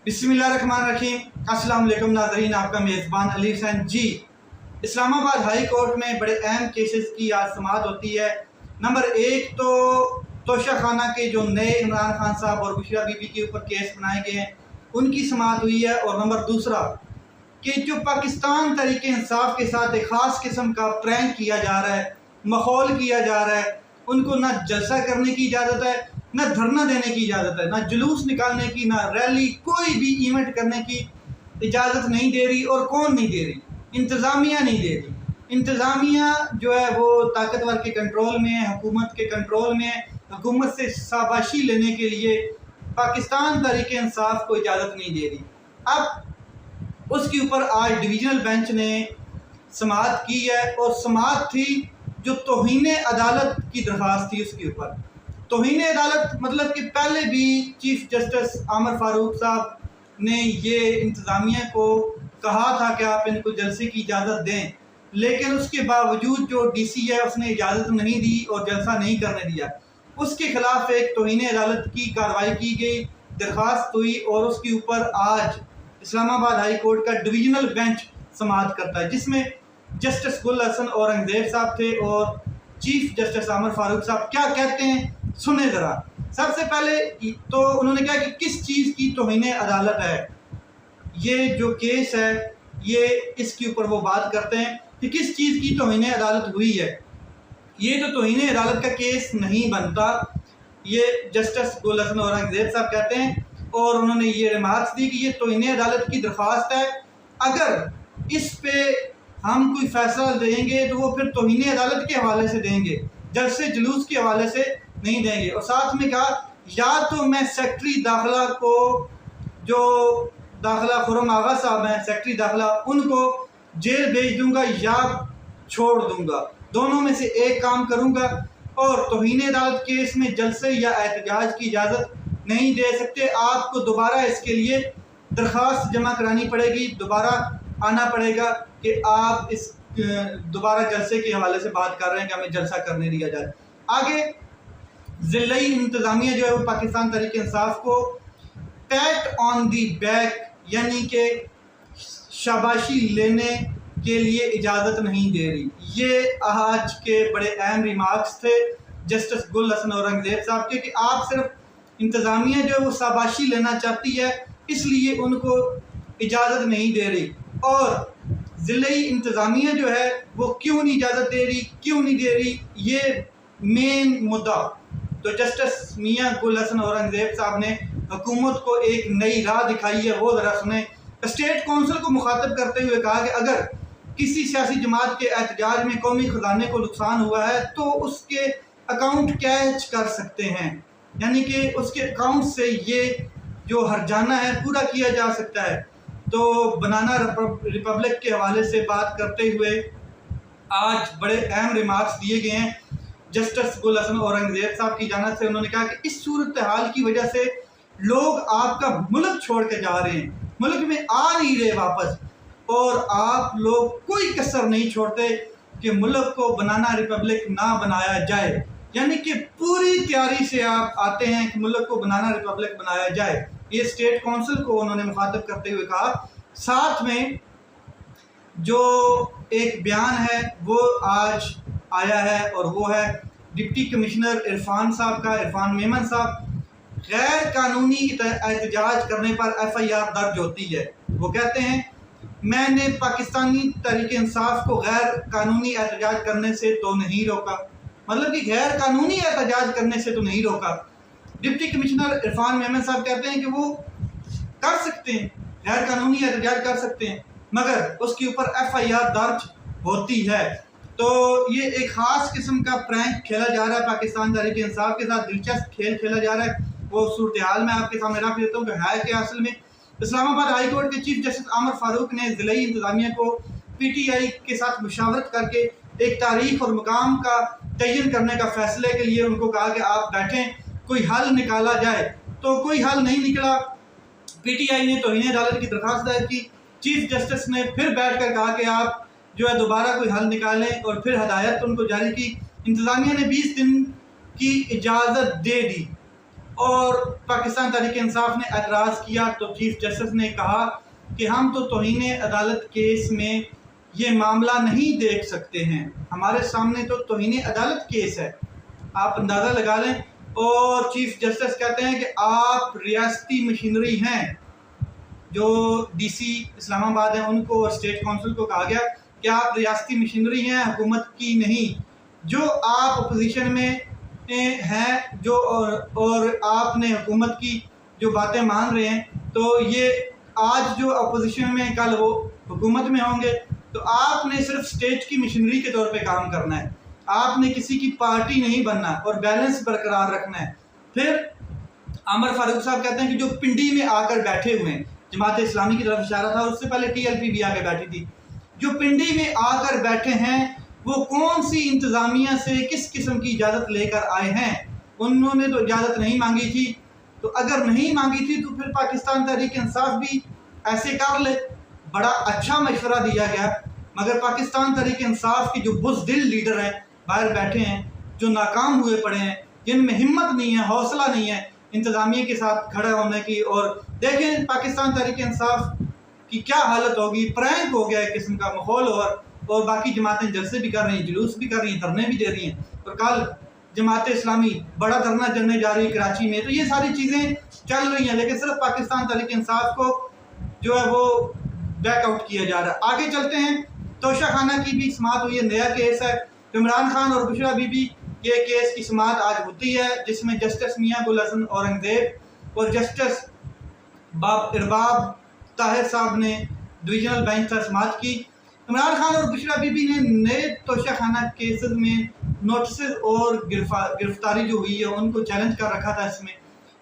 बिस्मिल्लाहिर्रहमानिर्रहीम। अस्सलाम वालेकुम नाज़रीन, आपका मेज़बान अली हुसैन जी। इस्लामाबाद हाई कोर्ट में बड़े अहम केसेस की आज समाअत होती है। नंबर एक तो तोशा खाना के जो नए इमरान खान साहब और बुशरा बीबी के ऊपर केस बनाए गए हैं उनकी समाअत हुई है। और नंबर दूसरा कि जो पाकिस्तान तरीके इंसाफ के साथ एक ख़ास किस्म का प्रैंक किया जा रहा है, माहौल किया जा रहा है, उनको ना जलसा करने की इजाज़त है, ना धरना देने की इजाज़त है, ना जुलूस निकालने की, ना रैली, कोई भी इवेंट करने की इजाज़त नहीं दे रही। और कौन नहीं दे रही? इंतज़ामिया नहीं दे रही। इंतज़ामिया जो है वो ताकतवर के कंट्रोल में है, हुकूमत के कंट्रोल में है। हुकूमत से शाबाशी लेने के लिए पाकिस्तान तरीके इंसाफ को इजाज़त नहीं दे रही। अब उसके ऊपर आज डिवीज़नल बेंच ने समाअत की है और समाअत थी जो तौहीन अदालत की दरख्वास्त थी। उसके ऊपर तौहीन अदालत मतलब कि पहले भी चीफ जस्टिस आमर फारूक साहब ने ये इंतज़ामिया को कहा था कि आप इनको जलसे की इजाज़त दें, लेकिन उसके बावजूद जो डीसी है उसने इजाज़त नहीं दी और जलसा नहीं करने दिया। उसके खिलाफ एक तौहीन अदालत की कार्रवाई की गई, दरख्वास्त हुई और उसके ऊपर आज इस्लामाबाद हाई कोर्ट का डिवीज़नल बेंच समाअत करता है, जिसमें जस्टिस गुल हसन औरंगज़ेब साहब थे और चीफ जस्टिस आमर फारूक साहब क्या कहते हैं सुने ज़रा। सबसे पहले तो उन्होंने कहा कि किस चीज़ की तौहीन अदालत है ये जो केस है, ये इसके ऊपर वो बात करते हैं कि किस चीज़ की तौहीन अदालत हुई है। ये तो तौहीन अदालत का केस नहीं बनता, ये जस्टिस गुल हसन औरंगज़ेब साहब कहते हैं। और उन्होंने ये रिमार्क्स दी कि ये तौहीन अदालत की दरख्वास्त है, अगर इस पे हम कोई फैसला देंगे तो वो फिर तौहीन अदालत के हवाले से देंगे, जलसे जुलूस के हवाले से नहीं देंगे। और साथ में कहा या तो मैं सेक्रेटरी दाखिला को, जो दाखिला खुरम आगा साहब हैं सेक्रेटरी दाखिला, उनको जेल भेज दूंगा या छोड़ दूंगा, दोनों में से एक काम करूंगा। और तौहीन अदालत केस में जलसे या एहतजाज की इजाज़त नहीं दे सकते। आपको दोबारा इसके लिए दरख्वास्त जमा करानी पड़ेगी, दोबारा आना पड़ेगा कि आप इस दोबारा जलसे के हवाले से बात कर रहे हैं कि हमें जलसा करने दिया जाए। आगे ज़िलाई इंतज़ामिया जो है वो पाकिस्तान तहरीक इंसाफ को पैट ऑन दी बैक यानी कि शाबाशी लेने के लिए इजाज़त नहीं दे रही। ये आज के बड़े अहम रिमार्क्स थे जस्टिस गुल हसन औरंगज़ेब साहब के कि आप सिर्फ इंतज़ामिया जो है वो शाबाशी लेना चाहती है, इसलिए उनको इजाज़त नहीं दे रही। और ज़िलाई इंतज़ामिया जो है वो क्यों नहीं इजाज़त दे रही, क्यों नहीं दे रही, ये मेन मुद्दा। तो जस्टिस मियाँ गुल हसन औरंगज़ेब साहब ने हुकूमत को एक नई राह दिखाई है, वो ज़रा सुने। स्टेट कौंसिल को मुखातब करते हुए कहा कि अगर किसी सियासी जमात के एहतजाज में कौमी ख़जाने को नुकसान हुआ है तो उसके अकाउंट कैच कर सकते हैं, यानी कि उसके अकाउंट से ये जो हर्जाना है पूरा किया जा सकता है। तो बनाना रिपब्लिक के हवाले से बात करते हुए आज बड़े अहम रिमार्क्स दिए गए हैं जस्टिस गुल हसन औरंगज़ेब साहब की जानिब से। उन्होंने कहा कि इस सूरत हाल की वजह से लोग आपका मुल्क छोड़ के जा रहे हैं, मुल्क में आ नहीं रहे वापस, और आप लोग कोई कसर नहीं छोड़ते कि मुल्क को बनाना रिपब्लिक ना बनाया जाए, यानी कि पूरी तैयारी से आप आते हैं कि मुल्क को बनाना रिपब्लिक बनाया जाए। ये स्टेट काउंसिल को उन्होंने मुखातब करते हुए कहा। साथ में जो एक बयान है वो आज आया है और वो है डिप्टी कमिश्नर इरफान साहब का, इरफान मेमन साहब। गैर कानूनी एहतजाज करने पर FIR दर्ज होती है। वो कहते हैं मैंने पाकिस्तानी तहरीक इंसाफ को गैर कानूनी एहतजाज करने से तो नहीं रोका, मतलब कि गैर कानूनी एहतजाज करने से तो नहीं रोका। डिप्टी कमिश्नर इरफान मेमन साहब कहते हैं कि वो कर सकते हैं, गैर कानूनी एहतजाज कर सकते हैं, मगर उसके ऊपर FIR दर्ज होती है। तो ये एक ख़ास किस्म का प्रैंक खेला जा रहा है पाकिस्तान तहरीक इंसाफ के साथ, दिलचस्प खेल खेला जा रहा है। वो सूरत हाल मैं आपके सामने रख देता हूँ कि है क्या असल में। इस्लामाबाद हाई कोर्ट के चीफ जस्टिस आमर फारूक ने ज़िलाई इंतज़ामिया को PTI के साथ मुशावरत करके एक तारीख और मुकाम का तयन करने का फैसले के लिए उनको कहा कि आप बैठें, कोई हल निकाला जाए। तो कोई हल नहीं निकला। PTI ने तौहीन अदालत की दरख्वास्त दायर की। चीफ जस्टिस ने फिर बैठ कर कहा कि आप जो है दोबारा कोई हल निकालें और फिर हदायत उनको जारी की। इंतज़ामिया ने 20 दिन की इजाज़त दे दी और पाकिस्तान तहरीक इंसाफ ने एतराज़ किया तो चीफ जस्टिस ने कहा कि हम तो तौहीन अदालत केस में ये मामला नहीं देख सकते हैं, हमारे सामने तो तौहीन अदालत केस है, आप अंदाज़ा लगा लें। और चीफ जस्टिस कहते हैं कि आप रियासती मशीनरी हैं, जो डीसी इस्लामाबाद हैं उनको और स्टेट काउंसिल को कहा गया कि आप रियासती मशीनरी हैं, हुकूमत की नहीं। जो आप अपोजिशन में हैं जो और आपने हुकूमत की जो बातें मान रहे हैं, तो ये आज जो अपोजिशन में कल वो हुकूमत में होंगे, तो आपने सिर्फ स्टेट की मशीनरी के तौर पे काम करना है, आपने किसी की पार्टी नहीं बनना और बैलेंस बरकरार रखना है। फिर आमर फारूक साहब कहते हैं कि जो पिंडी में आकर बैठे हुए हैं, जमात इस्लामी की तरफ इशारा था, उससे पहले TLP भी आकर बैठी थी, जो पिंडी में आकर बैठे हैं वो कौन सी इंतज़ामिया से किस किस्म की इजाज़त लेकर आए हैं? उन्होंने तो इजाज़त नहीं मांगी थी, तो अगर नहीं मांगी थी तो फिर पाकिस्तान तहरीक इंसाफ भी ऐसे कर ले। बड़ा अच्छा मशवरा दिया गया, मगर पाकिस्तान तहरीक इंसाफ के जो बुज़दिल लीडर हैं बाहर बैठे हैं, जो नाकाम हुए पड़े हैं, जिनमें हिम्मत नहीं है, हौसला नहीं है इंतज़ामिया के साथ खड़ा होने की। और देखें पाकिस्तान तहरीक इंसाफ की क्या हालत होगी, प्रैंक हो गया एक किस्म का माहौल। और बाकी जमातें जलसे भी कर रही हैं, जुलूस भी कर रही हैं, धरने भी दे रही हैं, और कल जमात इस्लामी बड़ा धरना चलने जा रही है कराची में। तो ये सारी चीज़ें चल रही हैं, लेकिन सिर्फ पाकिस्तान तहरीक इंसाफ को जो है वो बैकआउट किया जा रहा है। आगे चलते हैं, तोशा खाना की भी समाअत हुई है, नया केस है। इमरान खान और बुशरा बीबी ये केस की समाअत आज होती है, जिसमें जस्टिस मियां गुल हसन औरंगजेब और जस्टिस इरबाब ताहिर साहब ने डिवीजनल बेंच पर समाअत की। इमरान खान और बुशरा बीबी ने नए तोशा खाना केसेस में नोटिस और गिरफ्तारी जो हुई है उनको चैलेंज कर रखा था इसमें।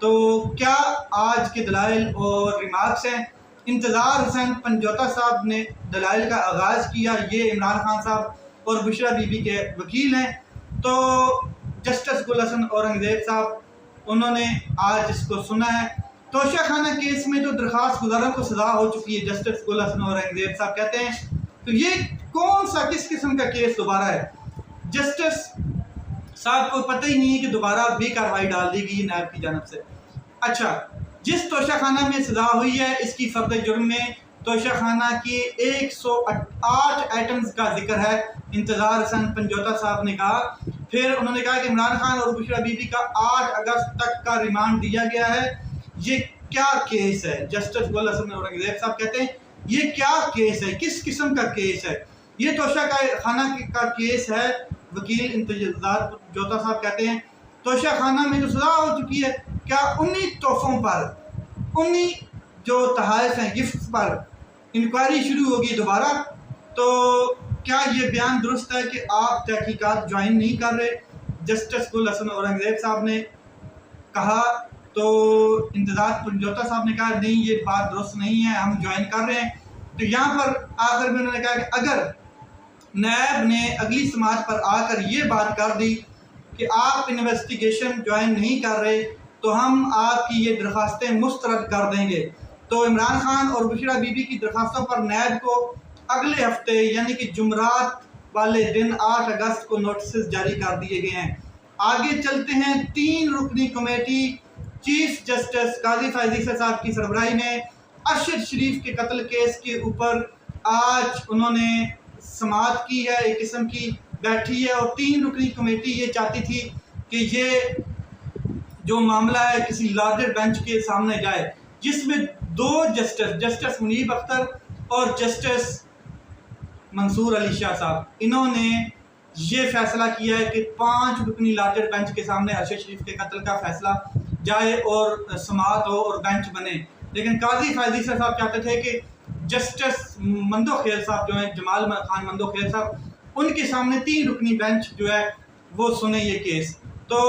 तो क्या आज के दलाइल और रिमार्क्स हैं? इंतज़ार हुसैन पंजोता साहब ने दलाइल का आगाज़ किया, ये इमरान खान साहब और बुशरा बीबी के वकील हैं। तो जस्टिस गुल हसन औरंगजेब साहब उन्होंने आज इसको सुना है। तोशा खाना केस में जो दरख्वास्त गुजारों को सजा हो चुकी है, जस्टिस गुल हसन औरंगजेब साहब कहते हैं, तो ये कौन सा किस किस्म का केस दोबारा है? जस्टिस साहब को पता ही नहीं है कि दोबारा भी कार्रवाई डाल दी गई नायब की जानब से। अच्छा, जिस तोशा खाना में सजा हुई है इसकी फर्द जुर्म में तोशा खाना की 108 आइटम्स का जिक्र है, इंतज़ार हुसैन पंजोता साहब ने कहा। फिर उन्होंने कहा कि इमरान खान और बुशरा बीबी का 8 अगस्त तक का रिमांड दिया गया है। ये क्या केस है? जस्टिस गुल हसन औरंगजेब साहब कहते हैं ये क्या केस है, किस किस्म का केस है? ये तोशा खाना का केस है। वकील इंतज़ार पंजोता साहब कहते हैं तोशा खाना में जो सजा हो चुकी है, क्या उन्हीं तोहफों पर, उन्हीं जो तहाइफ हैं, गिफ्ट पर इंक्वायरी शुरू होगी दोबारा? तो क्या ये बयान दुरुस्त है कि आप तहकीकात ज्वाइन नहीं कर रहे? जस्टिस गुल हसन औरंगजेब साहब ने कहा, तो इंतज़ार पंजोता साहब ने कहा नहीं ये बात दुरुस्त नहीं है, हम ज्वाइन कर रहे हैं। तो यहाँ पर आखिर में उन्होंने कहा कि अगर नायब ने अगली समाअत पर आकर ये बात कर दी कि आप इन्वेस्टिगेशन ज्वाइन नहीं कर रहे, तो हम आपकी ये दरख्वास्तें मुस्तरद कर देंगे। तो इमरान खान और बुशरा बीबी की दरख्वास्तों पर नायब को अगले हफ्ते यानी कि जुमरात वाले दिन 8 अगस्त को नोटिस जारी कर दिए गए हैं। आगे चलते हैं, 3 रुकनी कमेटी चीफ जस्टिस काजी फैज़ी साहब की सरबराही में अरशद शरीफ के कत्ल केस के ऊपर आज उन्होंने समाअत की है, एक किस्म की बैठी है। और 3 रुकनी कमेटी ये चाहती थी कि ये जो मामला है किसी लार्जर बेंच के सामने जाए, जिसमें 2 जस्टिस मुनीब अख्तर और जस्टिस मंसूर अली शाह साहब, इन्होंने ये फैसला किया है कि 5 रुकनी लार्जर बेंच के सामने अरशद शरीफ के कत्ल का फैसला जाए और समाअत हो और बेंच बने। लेकिन काजी फैज़ी साहब चाहते थे कि जस्टिस मंदोखेल साहब जो हैं, जमाल खान मंदोखेल साहब, उनके सामने 3 रुकनी बेंच जो है वो सुने ये केस। तो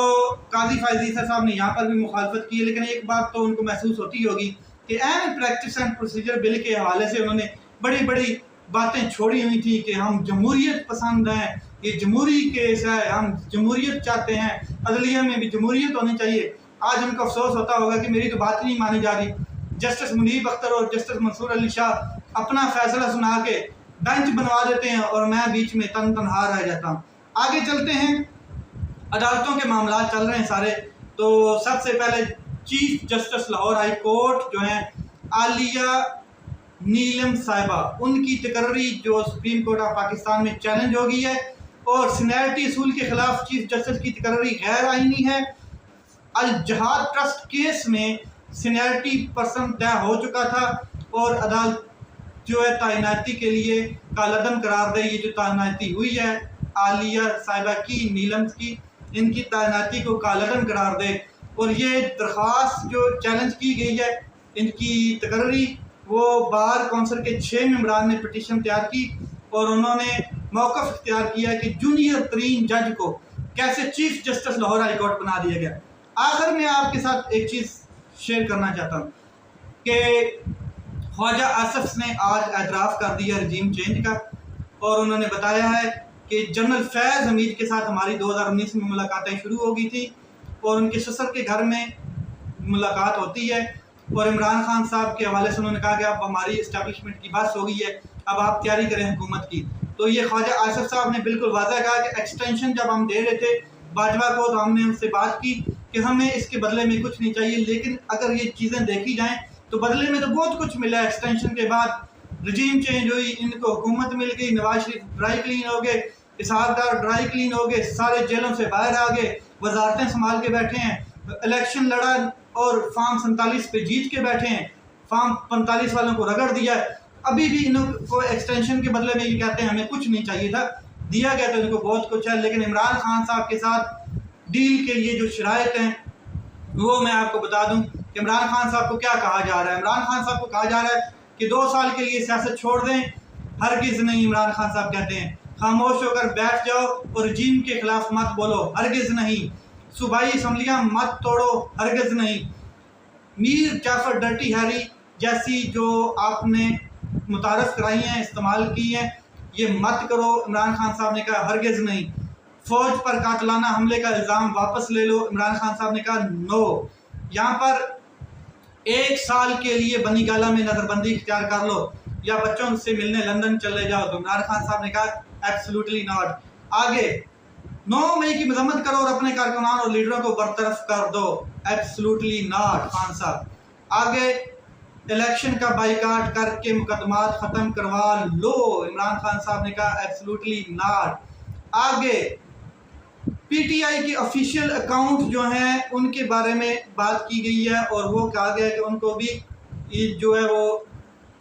काजी फैज़ी साहब ने यहाँ पर भी मुखालफत की है, लेकिन एक बात तो उनको महसूस होती होगी कि M practice and procedure bill के हवाले से उन्होंने बड़ी बड़ी बातें छोड़ी हुई थी कि हम जमहूरियत पसंद हैं, ये जमहूरी केस है, हम जमहूरियत चाहते हैं, अदलिया में भी जमहूरियत होनी चाहिए। आज उनको अफसोस होता होगा कि मेरी तो बात नहीं मानी जा रही। जस्टिस मुनीब अख्तर और जस्टिस मंसूर अली शाह अपना फैसला सुना के बेंच बनवा देते हैं और मैं बीच में तनहा रह जाता हूँ। आगे चलते हैं, अदालतों के मामला चल रहे हैं सारे। तो सबसे पहले chief justice Lahore high court जो है आलिया नीलम साहिबा, उनकी तकर्री जो सुप्रीम कोर्ट ऑफ पाकिस्तान में चैलेंज हो गई है और सीनियरिटी असूल के खिलाफ चीफ जस्टिस की तकर्री गैर आईनी है। अल जहाद ट्रस्ट केस में सीनियरिटी पर्सन तय हो चुका था और अदालत जो है तैनाती के लिए कालदम करार दे। ये जो तैनाती हुई है आलिया साहिबा की, नीलम की, इनकी तैनाती को कालदम करार दे। और ये दरख्वास्त जो चैलेंज की गई है इनकी तकर्री, वो बार कौंसिल के 6 मेंबरान ने पिटीशन तैयार की और उन्होंने मौक़िफ़ इख्तियार किया कि जूनियर तरीन जज को कैसे chief justice Lahore high court बना दिया गया। आखिर में आपके साथ एक चीज़ शेयर करना चाहता हूँ कि ख्वाजा आसिफ ने आज एतराफ़ कर दिया रजीम चेंज का और उन्होंने बताया है कि जनरल फैज़ हमीद के साथ हमारी 2019 में मुलाकातें शुरू हो गई थी और उनके ससुर के घर में मुलाकात होती है और इमरान खान साहब के हवाले से उन्होंने कहा कि अब हमारी इस्टेब्लिशमेंट की बस हो गई है, अब आप तैयारी करें हुकूमत की। तो ये ख्वाजा आसिफ साहब ने बिल्कुल वाज़ह कहा कि एक्सटेंशन जब हम दे रहे थे बाजवा को तो हमने उनसे बात की कि हमें इसके बदले में कुछ नहीं चाहिए, लेकिन अगर ये चीज़ें देखी जाएँ तो बदले में तो बहुत कुछ मिला। एक्सटेंशन के बाद रजीम चेंज हुई, इनको हुकूमत मिल गई, नवाज शरीफ ड्राई क्लीन हो गए, इसहाक डार ड्राई क्लीन हो गए, सारे जेलों से बाहर आ गए, वजारतें संभाल के बैठे हैं, इलेक्शन लड़ा और फार्म 47 पे जीत के बैठे हैं, फार्म 45 वालों को रगड़ दिया है। अभी भी इनको एक्सटेंशन के बदले में ये कहते हैं हमें कुछ नहीं चाहिए था, दिया गया तो इनको बहुत कुछ है। लेकिन इमरान खान साहब के साथ डील के लिए जो शराइत हैं वो मैं आपको बता दूं कि इमरान खान साहब को क्या कहा जा रहा है। इमरान खान साहब को कहा जा रहा है कि 2 साल के लिए सियासत छोड़ दें। हरगिज़ नहीं, इमरान खान साहब कहते हैं खामोश होकर बैठ जाओ और रजीम के खिलाफ मत बोलो, हरगिज़ नहीं। सूबाई असम्बलियाँ मत तोड़ो, हरगिज़ नहीं। मीर जाफर डर्टी हैरी जैसी जो आपने मुतारफ़ कराई हैं, इस्तेमाल की हैं, ये मत करो। इमरान खान साहब ने कहा हरगिज़ नहीं। फ़ौज पर कातलाना हमले का इल्ज़ाम वापस ले लो, इमरान खान साहब ने कहा नो। यहाँ पर 1 साल के लिए बनी गाला में नज़रबंदी इख्तियार कर लो या बच्चों से मिलने लंदन चले जाओ, तो इमरान खान साहब ने कहा एब्सोल्युटली नॉट। आगे 9 मई की मजम्मत करो और अपने कारकुनान और लीडरों को बरतरफ कर दो, एब्सोल्युटली नॉट खान साहब। आगे इलेक्शन का बाइकाट करके मुकदमात ख़त्म करवा लो, इमरान खान साहब ने कहा एब्सोल्युटली नॉट। आगे पीटीआई के ऑफिशियल अकाउंट जो हैं उनके बारे में बात की गई है और वो कहा गया कि उनको भी जो है वो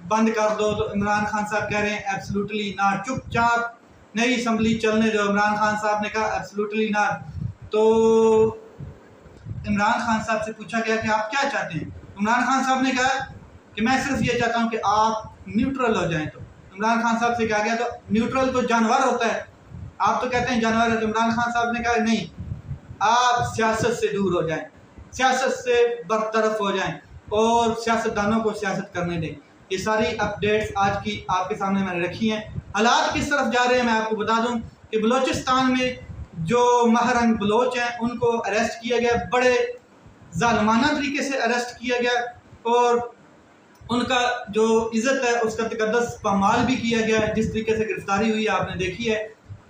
बंद कर दो, तो इमरान खान साहब कह रहे हैं एब्सोल्युटली नॉट। चुपचाप नई असम्बली चलने दो, इमरान खान साहब ने कहा एब्सोल्युटली नॉट। तो इमरान खान साहब से पूछा गया कि आप क्या चाहते हैं, इमरान खान साहब ने कहा कि मैं सिर्फ ये चाहता हूँ कि आप न्यूट्रल हो जाएं। तो इमरान खान साहब से कहा गया तो न्यूट्रल तो जानवर होता है, आप तो कहते हैं जानवर है। तो इमरान खान साहब ने कहा नहीं, आप सियासत से दूर हो जाएं, सियासत से बरतरफ हो जाएं और सियासतदानों को सियासत करने दें। ये सारी अपडेट्स आज की आपके सामने मैंने रखी हैं। हालात किस तरफ जा रहे हैं मैं आपको बता दूं कि बलूचिस्तान में जो महरंग बलोच हैं उनको अरेस्ट किया गया, बड़े जालिमाना तरीके से अरेस्ट किया गया और उनका जो इज़्ज़त है उसका तकद्दस पामाल भी किया गया है। जिस तरीके से गिरफ्तारी हुई है आपने देखी है,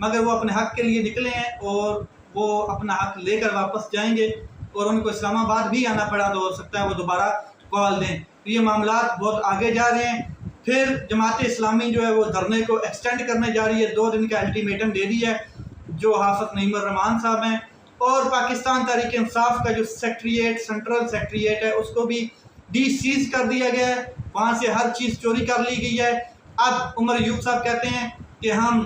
मगर वो अपने हक़ के लिए निकले हैं और वो अपना हक़ लेकर वापस जाएंगे और उनको इस्लामाबाद भी आना पड़ा तो हो सकता है वो दोबारा कॉल दें। तो ये मामलात बहुत आगे जा रहे हैं। फिर जमात इस्लामी जो है वो धरने को एक्सटेंड करने जा रही है, 2 दिन का अल्टीमेटम दे दिया है जो हाफ़िज़ नईम रहमान साहब हैं। और पाकिस्तान तहरीक इंसाफ का जो सेक्रेटरीट, सेंट्रल सेक्रेटरीट है, उसको भी सीज कर दिया गया है, वहाँ से हर चीज़ चोरी कर ली गई है। अब उमर अयूब साहब कहते हैं कि हम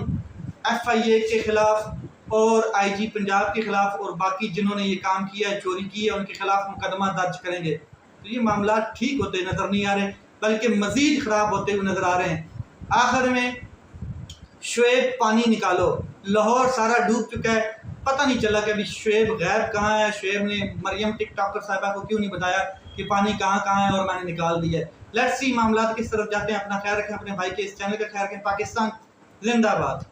FIA के ख़िलाफ़ और IG पंजाब के ख़िलाफ़ और बाकी जिन्होंने ये काम किया है, चोरी की है, उनके ख़िलाफ़ मुकदमा दर्ज करेंगे। तो ये मामला ठीक होते नज़र नहीं आ रहे, बल्कि मज़ीद ख़राब होते हुए नज़र आ रहे हैं। आखिर में शुएब पानी निकालो, लाहौर सारा डूब चुका है, पता नहीं चला कि अभी शुएब गैब कहाँ है। शुएब ने मरियम टिकटॉकर साहिबा को क्यों नहीं बताया कि पानी कहाँ कहाँ है और मैंने निकाल दिया है। लेट्स सी मामला किस तरफ जाते हैं। अपना ख्याल रखें, अपने भाई के इस चैनल का ख्याल रखें। पाकिस्तान जिंदाबाद।